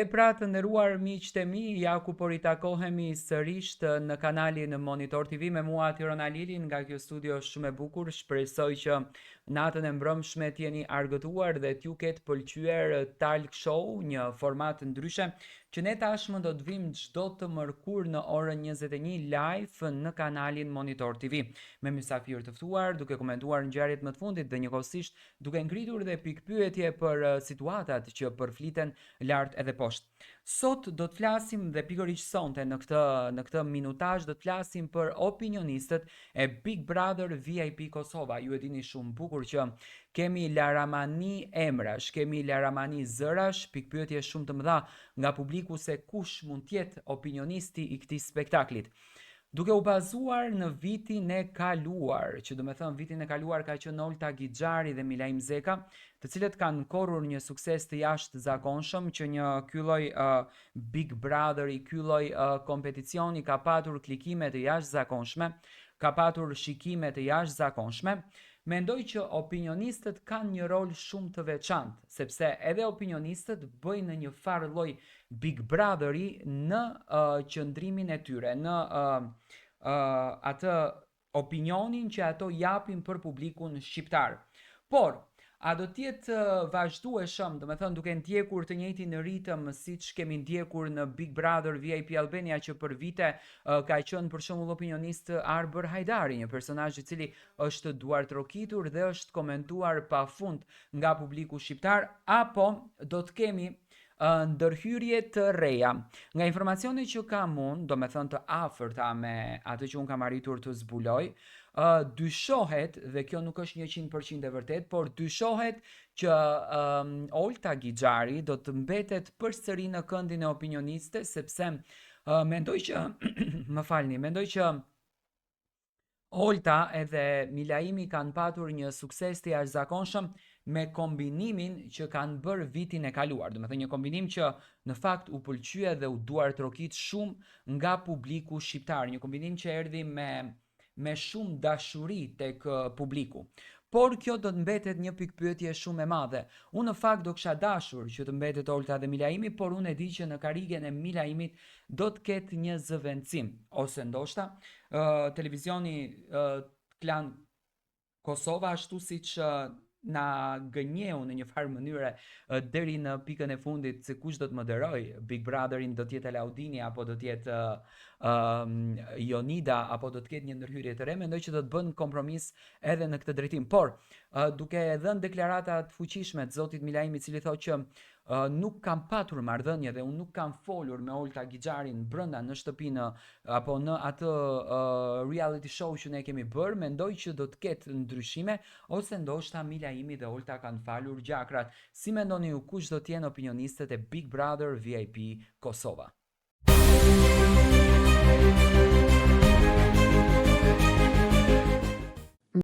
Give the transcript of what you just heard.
Pra të nderuar miqtë e mi, ja ku po ritakohemi sërish në kanalin Monitor TV me mua Tirona Lilin nga kjo studio shumë e bukur. Shpresoj që natën e mbrëmshme t'jeni argëtuar dhe t'ju ketë pëlqyer talk show, një format ndryshe që ne tashmë do të vim çdo të mërkur në orën 21 live në kanalin Monitor TV me mysafir të ftuar, duke komentuar ngjarjet më të fundit dhe njëkohësisht duke ngritur dhe pikpyetje për situatat që përfliten lart edhe poshtë. Sot do të flasim dhe pikërisht sonte në këtë minutazh do të flasim për opinionistët e Big Brother VIP Kosova. Ju e dini shumë bukur që kemi laramani emrash, kemi laramani zërash, pikpyetje shumë të mëdha nga publiku se kush mund të jetë opinionisti i këtij spektaklit. Duke u bazuar në vitin e kaluar, që do me thënë vitin e kaluar ka qenë Olta Gixhari dhe Milaim Zeka, të cilët kanë korrur një sukses të jashtëzakonshëm që një ky lloj Big Brother, ky lloj kompeticioni ka patur klikime të jashtëzakonshme, ka patur shikime të jashtëzakonshme. Mendoj që opinionistët kanë një rol shumë të veçantë, sepse edhe opinionistët bëjnë një farë lloj Big Brotheri në qëndrimin e tyre, në atë opinionin që ato japin për publikun shqiptar. Por, a do t'jetë vazhdueshëm, do me thënë duke ndjekur të njëjtin ritëm siç kemi ndjekur në Big Brother VIP Albania, që për vite ka qenë për shembull opinionist Arbër Hajdari, një personazh i cili është duartrokitur dhe është komentuar pafund nga publiku shqiptar, apo do të kemi ndërhyrje të reja. Nga informacioni që kam unë, do me thënë të afërta me atë që unë kam arritur të zbuloj, dyshohet, dhe kjo nuk është 100% e vërtet, por dyshohet që Olta Gixhari do të mbetet përsëri në këndin e opinioniste, sepse mendoj që mendoj që Olta edhe Milaimi kanë patur një sukses të jashtëzakonshëm me kombinimin që kanë bërë vitin e kaluar. Do me thënë një kombinim që në fakt u pëlqye dhe u duartrokit shumë nga publiku shqiptar, një kombinim që erdhi me shumë dashuri tek publiku. Por kjo do të mbetet një pikpyetje shumë e madhe. Unë në fakt do kisha dashur që të mbetet Olta dhe Milaimi, por unë e di që në karrigen e Milaimit do të ketë një zëvendësim, ose ndoshta televizioni Klan Kosova, ashtu siç na gënjeu në një farë mënyre deri në pikën e fundit se kush do të moderoj Big Brotherin, do të jetë Laudini apo do të jetë Jonida apo do të ketë një ndërhyrje të re, mendoj që do të bën kompromis edhe në këtë drejtim. Por duke dhënë deklarata të fuqishme të zotit Milaimi, i cili thotë që nuk kam patur marrëdhënie dhe unë nuk kam folur me Olta Gixharin brenda në shtëpinë apo në atë reality show që ne kemi bërë, mendoj që do të ketë ndryshime, ose ndoshta Milaimi dhe Olta kanë falur gjakrat. Si mendoni ju, kush do të jenë opinionistët e Big Brother VIP Kosova?